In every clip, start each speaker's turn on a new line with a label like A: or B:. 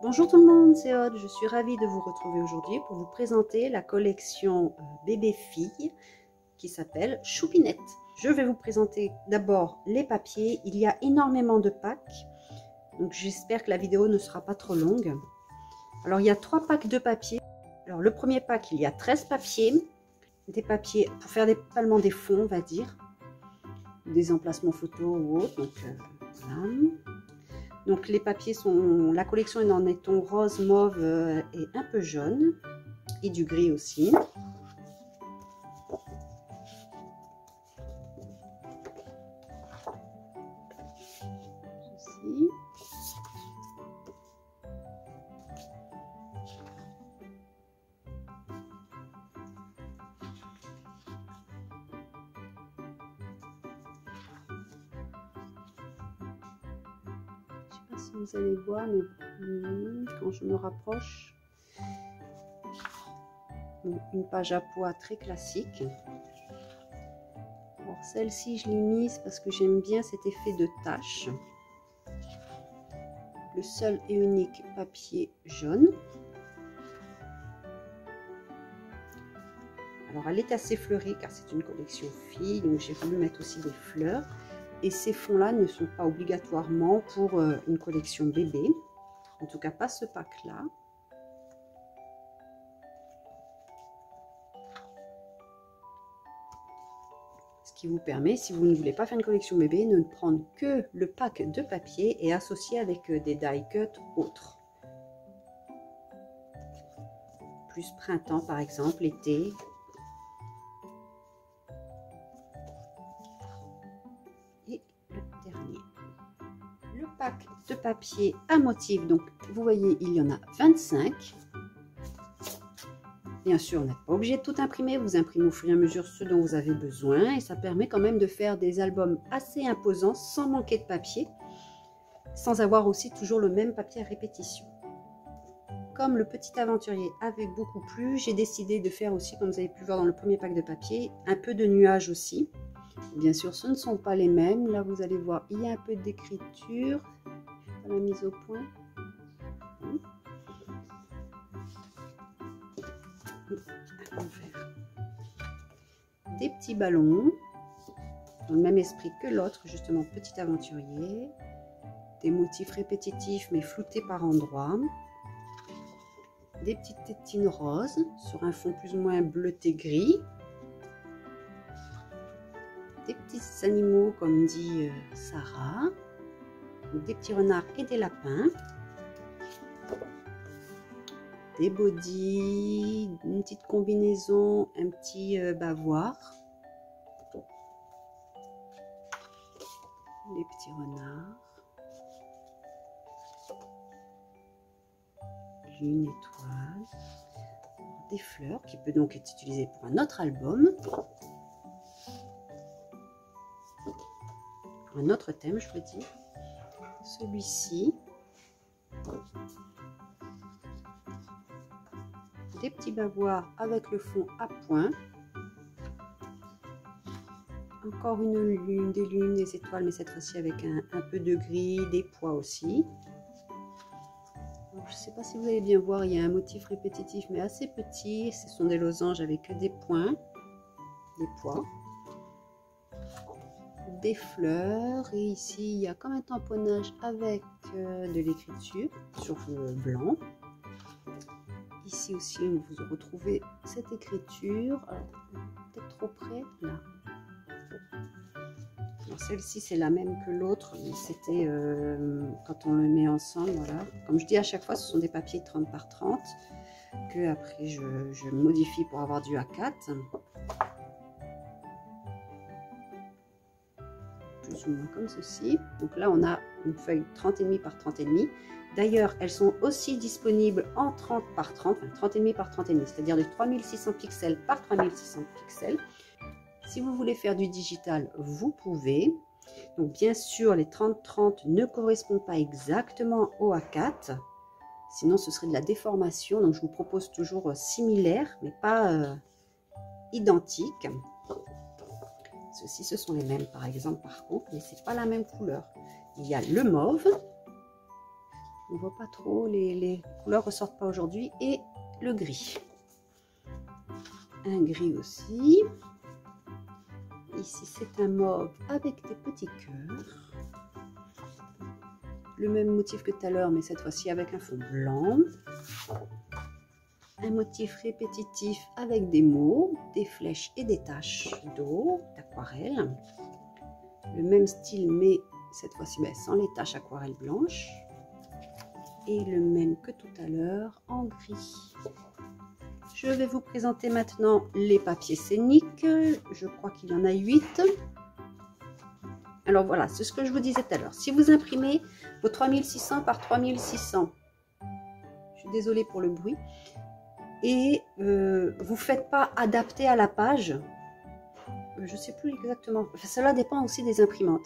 A: Bonjour tout le monde, c'est Aude. Je suis ravie de vous retrouver aujourd'hui pour vous présenter la collection bébé-fille qui s'appelle Choupinette. Je vais vous présenter d'abord les papiers. Il y a énormément de packs, donc j'espère que la vidéo ne sera pas trop longue. Alors il y a 3 packs de papier. Alors le premier pack, il y a 13 papiers. Des papiers pour faire principalement des fonds, on va dire. Des emplacements photos ou autres. Donc voilà. Donc les papiers sont, la collection est en ton rose, mauve et un peu jaune. Et du gris aussi. Ceci. Si vous allez voir, mais quand je me rapproche, une page à poids très classique. Alors celle-ci je l'ai mise parce que j'aime bien cet effet de tache. Le seul et unique papier jaune. Alors elle est assez fleurie car c'est une collection fille, donc j'ai voulu mettre aussi des fleurs. Et ces fonds-là ne sont pas obligatoirement pour une collection bébé. En tout cas, pas ce pack-là. Ce qui vous permet, si vous ne voulez pas faire une collection bébé, de ne prendre que le pack de papier et associer avec des die cuts autres. Plus printemps, par exemple, été. De papier à motif, donc vous voyez il y en a 25. Bien sûr on n'est pas obligé de tout imprimer, vous imprimez au fur et à mesure ce dont vous avez besoin et ça permet quand même de faire des albums assez imposants sans manquer de papier, sans avoir aussi toujours le même papier à répétition. Comme le petit aventurier avait beaucoup plu, j'ai décidé de faire aussi, comme vous avez pu voir dans le premier pack de papier, un peu de nuages aussi. Bien sûr ce ne sont pas les mêmes, là vous allez voir il y a un peu d'écriture. La mise au point. Des petits ballons dans le même esprit que l'autre, justement petit aventurier. Des motifs répétitifs mais floutés par endroits. Des petites tétines roses sur un fond plus ou moins bleuté gris. Des petits animaux comme dit Sarah. Des petits renards et des lapins, des bodys, une petite combinaison, un petit bavoir, des petits renards, une étoile, des fleurs qui peut donc être utilisées pour un autre album, pour un autre thème je veux dire. Celui-ci, des petits bavoirs avec le fond à point, encore une lune, des lunes, des étoiles, mais cette fois-ci avec un peu de gris, des pois aussi. Alors, je ne sais pas si vous allez bien voir, il y a un motif répétitif mais assez petit, ce sont des losanges avec des points, des pois. Des fleurs et ici il y a comme un tamponnage avec de l'écriture sur le blanc. Ici aussi vous retrouvez cette écriture, peut-être trop près là. Celle-ci c'est la même que l'autre, mais c'était quand on le met ensemble, voilà. Comme je dis à chaque fois, ce sont des papiers 30 par 30 que après je modifie pour avoir du A4. Plus ou moins comme ceci. Donc là on a une feuille 30,5 par 30,5. D'ailleurs elles sont aussi disponibles en 30 par 30, enfin 30,5 par 30,5, c'est-à-dire de 3600 pixels par 3600 pixels. Si vous voulez faire du digital, vous pouvez. Donc bien sûr les 30-30 ne correspondent pas exactement au A4, sinon ce serait de la déformation. Donc je vous propose toujours similaire mais pas identique. Ceux-ci, ce sont les mêmes, par exemple, par contre, mais c'est pas la même couleur. Il y a le mauve, On voit pas trop, les couleurs ressortent pas aujourd'hui. Et le gris. Un gris aussi. Ici, c'est un mauve avec des petits cœurs. Le même motif que tout à l'heure, mais cette fois-ci avec un fond blanc. Un motif répétitif avec des mots, des flèches et des taches d'eau, d'aquarelle. Le même style, mais cette fois-ci sans les taches aquarelle blanche. Et le même que tout à l'heure en gris. Je vais vous présenter maintenant les papiers scéniques. Je crois qu'il y en a 8. Alors voilà, c'est ce que je vous disais tout à l'heure. Si vous imprimez vos 3600 par 3600, je suis désolée pour le bruit, et vous ne faites pas adapter à la page, je ne sais plus exactement, enfin, cela dépend aussi des imprimantes.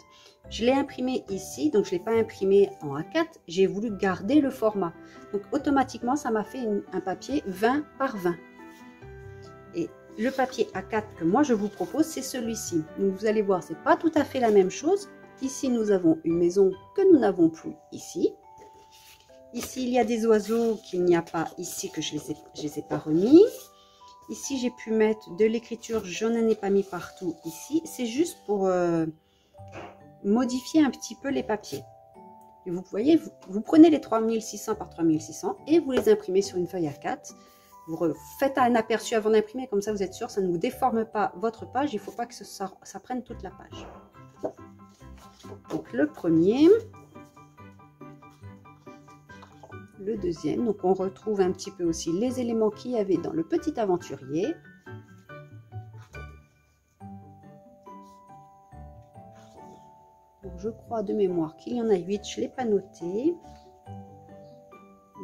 A: Je l'ai imprimé ici, donc je ne l'ai pas imprimé en A4, j'ai voulu garder le format. Donc automatiquement, ça m'a fait un papier 20 par 20. Et le papier A4 que moi je vous propose, c'est celui-ci. Donc vous allez voir, c'est pas tout à fait la même chose. Ici, nous avons une maison que nous n'avons plus ici. Ici, il y a des oiseaux qu'il n'y a pas ici, que je les ai pas remis. Ici, j'ai pu mettre de l'écriture, je n'en ai pas mis partout ici. C'est juste pour modifier un petit peu les papiers. Et vous voyez, vous prenez les 3600 par 3600 et vous les imprimez sur une feuille A4. Vous faites un aperçu avant d'imprimer, comme ça vous êtes sûr, ça ne vous déforme pas votre page. Il ne faut pas que ça prenne toute la page. Donc le premier, le deuxième. Donc on retrouve un petit peu aussi les éléments qu'il y avait dans le petit aventurier. Donc, je crois de mémoire qu'il y en a 8, je ne l'ai pas noté.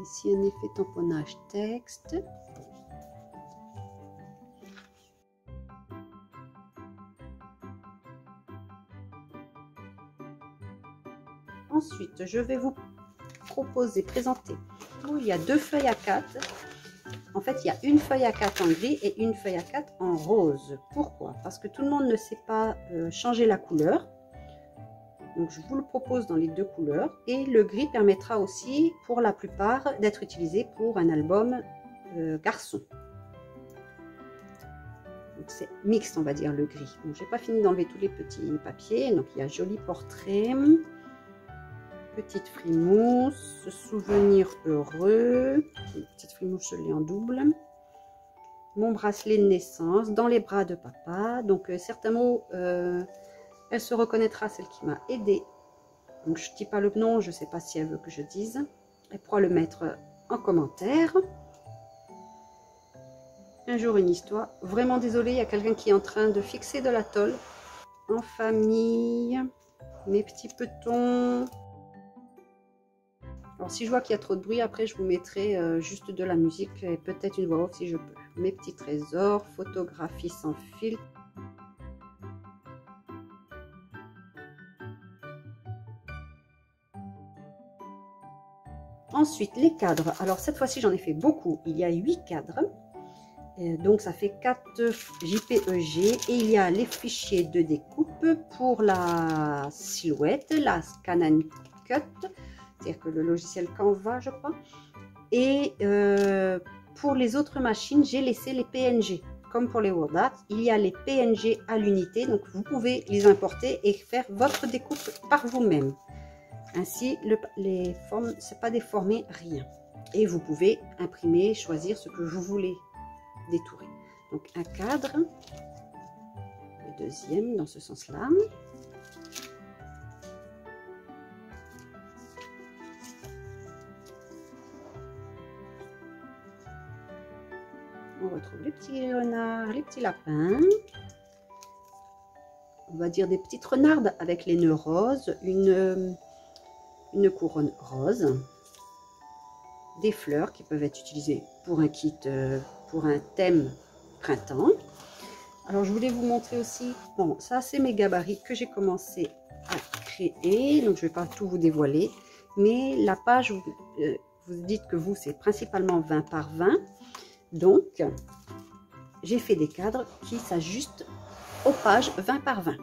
A: Ici un effet tamponnage texte. Ensuite, je vais vous proposer, présenter. Il y a 2 feuilles A4. En fait, il y a une feuille A4 en gris et une feuille A4 en rose. Pourquoi? Parce que tout le monde ne sait pas changer la couleur. Donc, je vous le propose dans les 2 couleurs. Et le gris permettra aussi, pour la plupart, d'être utilisé pour un album garçon. C'est mixte, on va dire, le gris. Donc, j'ai pas fini d'enlever tous les petits papiers. Donc, il y a joli portrait. Petite frimousse, souvenir heureux, une petite frimousse, je l'ai en double. Mon bracelet de naissance, dans les bras de papa. Donc certains mots, elle se reconnaîtra, celle qui m'a aidée. Donc je ne dis pas le nom, je ne sais pas si elle veut que je dise. Elle pourra le mettre en commentaire. Un jour une histoire. Vraiment désolée, il y a quelqu'un qui est en train de fixer de la tôle. En famille, mes petits petons. Alors si je vois qu'il y a trop de bruit, après je vous mettrai juste de la musique et peut-être une voix off si je peux. Mes petits trésors, photographie sans filtre. Ensuite les cadres. Alors cette fois-ci j'en ai fait beaucoup. Il y a 8 cadres. Donc ça fait 4 JPEG et il y a les fichiers de découpe pour la silhouette, la Scan and Cut. C'est-à-dire que le logiciel Canva, je crois. Et pour les autres machines, j'ai laissé les PNG. Comme pour les WordArt, il y a les PNG à l'unité. Donc, vous pouvez les importer et faire votre découpe par vous-même. Ainsi, les formes, c'est pas déformé, rien. Et vous pouvez imprimer, choisir ce que vous voulez détourer. Donc, un cadre. Le deuxième, dans ce sens-là. On retrouve les petits renards, les petits lapins. On va dire des petites renardes avec les nœuds roses, une couronne rose, des fleurs qui peuvent être utilisées pour un kit, pour un thème printemps. Alors je voulais vous montrer aussi, bon ça c'est mes gabarits que j'ai commencé à créer, donc je ne vais pas tout vous dévoiler, mais la page, vous dites que vous c'est principalement 20 par 20. Donc, j'ai fait des cadres qui s'ajustent aux pages 20 par 20.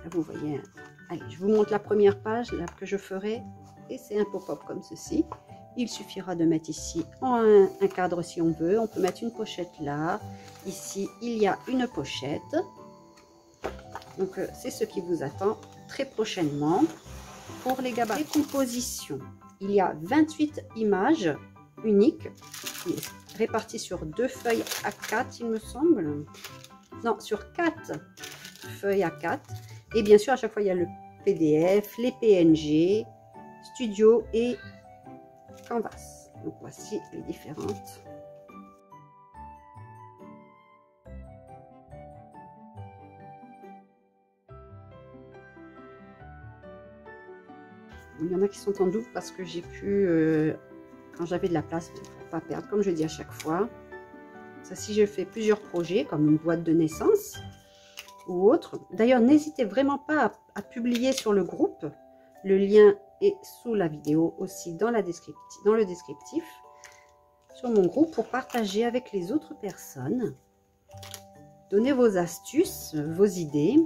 A: Là, vous voyez, hein. Allez, je vous montre la première page là, que je ferai. Et c'est un pop-up comme ceci. Il suffira de mettre ici un cadre si on veut. On peut mettre une pochette là. Ici, il y a une pochette. Donc, c'est ce qui vous attend très prochainement. Pour les gabarits, les compositions, il y a 28 images uniques réparties sur 2 feuilles A4, il me semble. Non, sur 4 feuilles A4. Et bien sûr, à chaque fois, il y a le PDF, les PNG, Studio et Canvas. Donc, voici les différentes. Il y en a qui sont en double parce que j'ai pu, quand j'avais de la place, pour ne pas perdre, comme je dis à chaque fois. Ça, si je fais plusieurs projets, comme une boîte de naissance ou autre. D'ailleurs, n'hésitez vraiment pas à publier sur le groupe. Le lien est sous la vidéo, aussi dans le descriptif, sur mon groupe, pour partager avec les autres personnes. Donnez vos astuces, vos idées.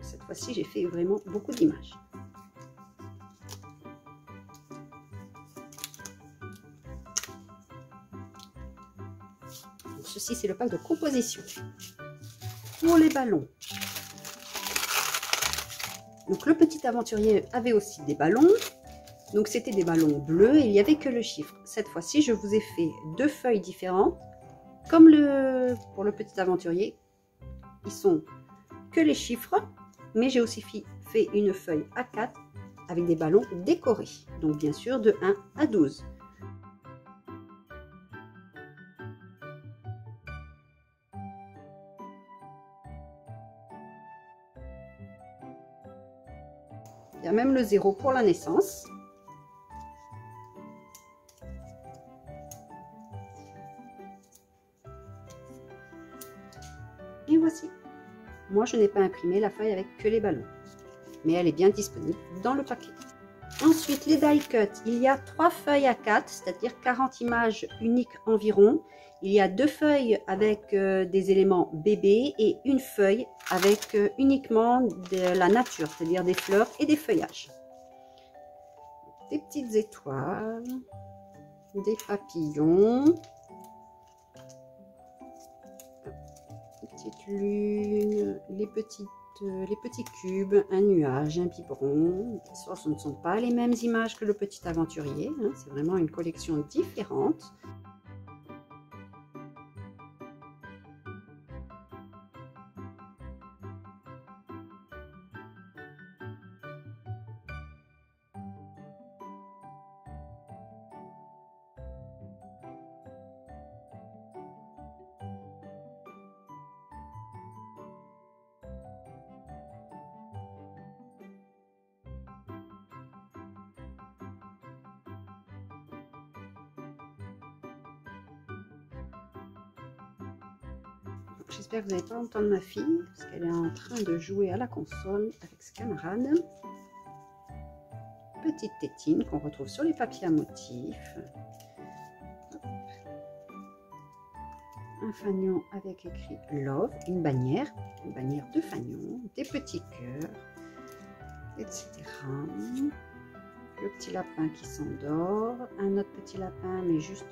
A: Cette fois-ci, j'ai fait vraiment beaucoup d'images. Ceci, c'est le pack de composition. Pour les ballons. Donc, le petit aventurier avait aussi des ballons. Donc, c'était des ballons bleus et il n'y avait que le chiffre. Cette fois-ci, je vous ai fait 2 feuilles différentes. Comme pour le petit aventurier, ils sont que les chiffres. Mais j'ai aussi fait une feuille A4 avec des ballons décorés. Donc, bien sûr, de 1 à 12. Il y a même le 0 pour la naissance. Et voici. Moi, je n'ai pas imprimé la feuille avec que les ballons. Mais elle est bien disponible dans le paquet. Ensuite, les die cut. Il y a 3 feuilles A4, c'est-à-dire 40 images uniques environ. Il y a 2 feuilles avec des éléments bébés et une feuille avec uniquement de la nature, c'est-à-dire des fleurs et des feuillages. Des petites étoiles, des papillons, des petites lunes, les petits cubes, un nuage, un biberon. Ce ne sont pas les mêmes images que le petit aventurier, hein, c'est vraiment une collection différente. J'espère que vous n'allez pas entendre ma fille, parce qu'elle est en train de jouer à la console avec ses camarades. Petite tétine qu'on retrouve sur les papiers à motifs. Un fanion avec écrit Love, une bannière de fanion, des petits cœurs, etc. Le petit lapin qui s'endort, un autre petit lapin, mais juste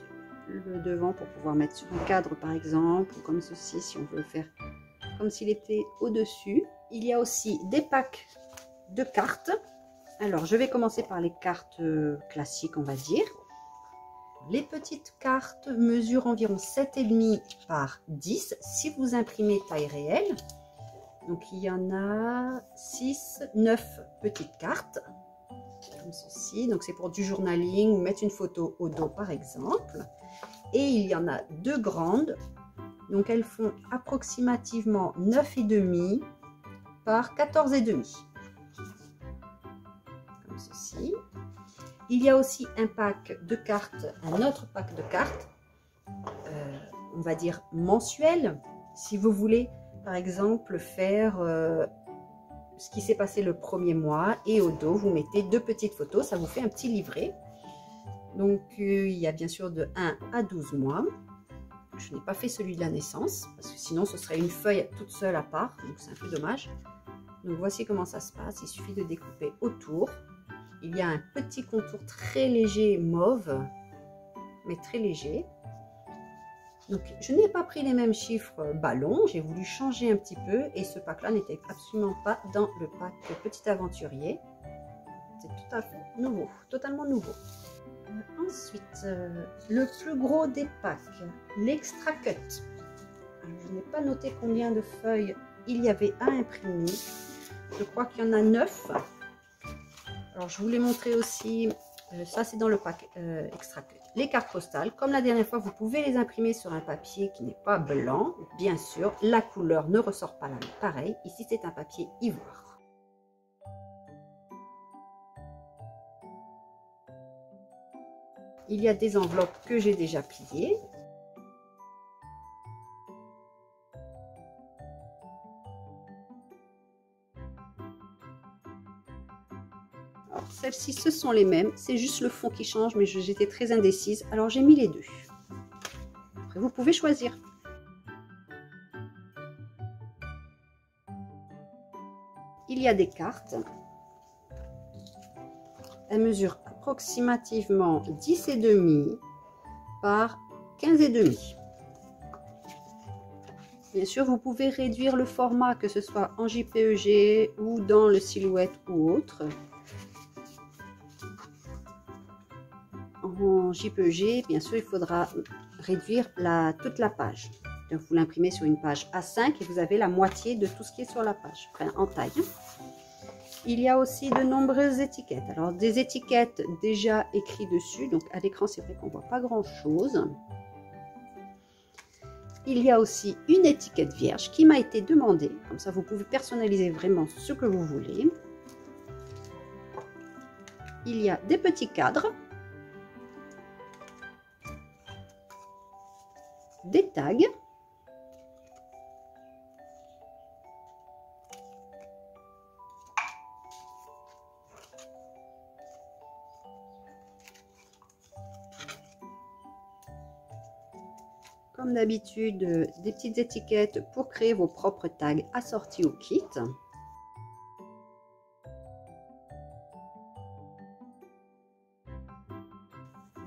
A: le devant pour pouvoir mettre sur un cadre par exemple, ou comme ceci si on veut le faire comme s'il était au-dessus. Il y a aussi des packs de cartes. Alors je vais commencer par les cartes classiques, on va dire. Les petites cartes mesurent environ 7,5 par 10 si vous imprimez taille réelle. Donc il y en a 9 petites cartes comme ceci. Donc c'est pour du journaling ou mettre une photo au dos par exemple. Et il y en a 2 grandes, donc elles font approximativement 9,5 par 14,5. Comme ceci. Il y a aussi un pack de cartes, un autre pack de cartes, on va dire mensuel. Si vous voulez par exemple faire ce qui s'est passé le premier mois et au dos, vous mettez 2 petites photos, ça vous fait un petit livret. Donc il y a bien sûr de 1 à 12 mois. Je n'ai pas fait celui de la naissance parce que sinon ce serait une feuille toute seule à part, donc c'est un peu dommage. Donc voici comment ça se passe, il suffit de découper autour. Il y a un petit contour très léger mauve, mais très léger. Donc je n'ai pas pris les mêmes chiffres ballons, j'ai voulu changer un petit peu et ce pack là n'était absolument pas dans le pack Petit Aventurier. C'est tout à fait nouveau, totalement nouveau. Ensuite, le plus gros des packs, l'Extra Cut. Je n'ai pas noté combien de feuilles il y avait à imprimer. Je crois qu'il y en a 9. Alors je voulais montrer aussi, ça c'est dans le pack Extra Cut. Les cartes postales, comme la dernière fois, vous pouvez les imprimer sur un papier qui n'est pas blanc. Bien sûr, la couleur ne ressort pas pareil. Ici, c'est un papier ivoire. Il y a des enveloppes que j'ai déjà pliées. Alors, celles-ci, ce sont les mêmes. C'est juste le fond qui change, mais j'étais très indécise. Alors, j'ai mis les deux. Après, vous pouvez choisir. Il y a des cartes. Elles mesurent approximativement 10,5 par 15,5. Bien sûr, vous pouvez réduire le format, que ce soit en JPEG ou dans le Silhouette ou autre. En JPEG, bien sûr, il faudra réduire toute la page. Donc, vous l'imprimez sur une page A5 et vous avez la moitié de tout ce qui est sur la page, enfin en taille. Il y a aussi de nombreuses étiquettes. Alors, des étiquettes déjà écrites dessus. Donc, à l'écran, c'est vrai qu'on ne voit pas grand-chose. Il y a aussi une étiquette vierge qui m'a été demandée. Comme ça, vous pouvez personnaliser vraiment ce que vous voulez. Il y a des petits cadres. Des tags. Comme d'habitude, des petites étiquettes pour créer vos propres tags assortis au kit.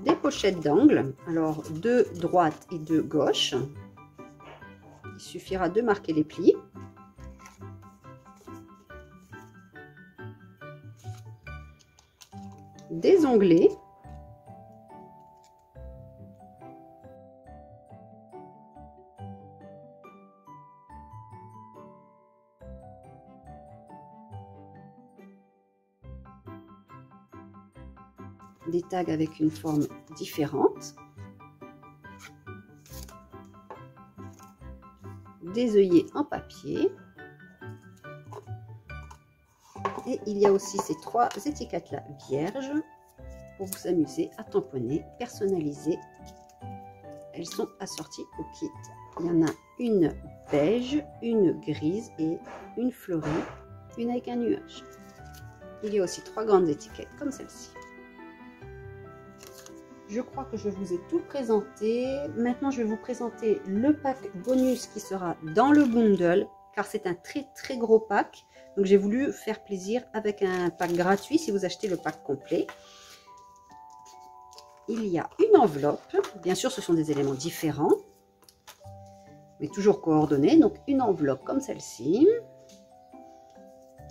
A: Des pochettes d'angle, alors 2 droite et 2 gauche. Il suffira de marquer les plis. Des onglets. Des tags avec une forme différente, des œillets en papier, et il y a aussi ces 3 étiquettes là vierges pour vous amuser à tamponner, personnaliser. Elles sont assorties au kit. Il y en a une beige, une grise et une fleurie, une avec un nuage. Il y a aussi 3 grandes étiquettes comme celle-ci. Je crois que je vous ai tout présenté. Maintenant, je vais vous présenter le pack bonus qui sera dans le bundle, car c'est un très gros pack. Donc, j'ai voulu faire plaisir avec un pack gratuit si vous achetez le pack complet. Il y a une enveloppe. Bien sûr, ce sont des éléments différents, mais toujours coordonnés. Donc, une enveloppe comme celle-ci.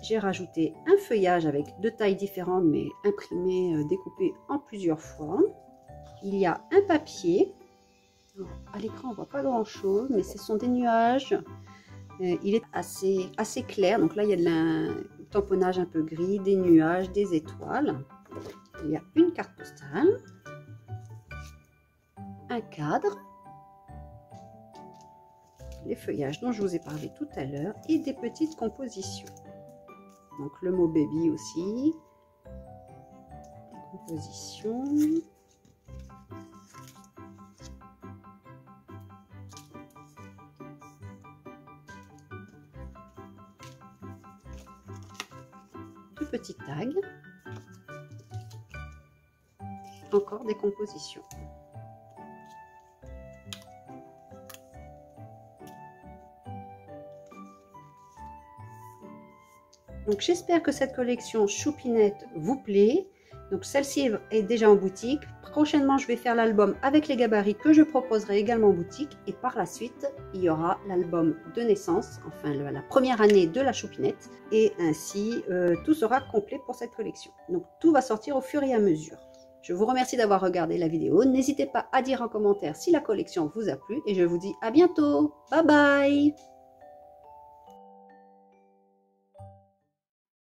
A: J'ai rajouté un feuillage avec 2 tailles différentes, mais imprimé, découpé en plusieurs fois. Il y a un papier. Alors, à l'écran, on voit pas grand chose, mais ce sont des nuages. Il est assez clair. Donc là, il y a de un tamponnage un peu gris, des nuages, des étoiles. Il y a une carte postale, un cadre, les feuillages dont je vous ai parlé tout à l'heure et des petites compositions. Donc le mot baby aussi, des compositions. Petits tags, encore des compositions. Donc j'espère que cette collection Choupinette vous plaît. Donc celle-ci est déjà en boutique. Prochainement, je vais faire l'album avec les gabarits que je proposerai également en boutique. Et par la suite, il y aura l'album de naissance, enfin la première année de la Choupinette. Et ainsi, tout sera complet pour cette collection. Donc tout va sortir au fur et à mesure. Je vous remercie d'avoir regardé la vidéo. N'hésitez pas à dire en commentaire si la collection vous a plu. Et je vous dis à bientôt. Bye bye!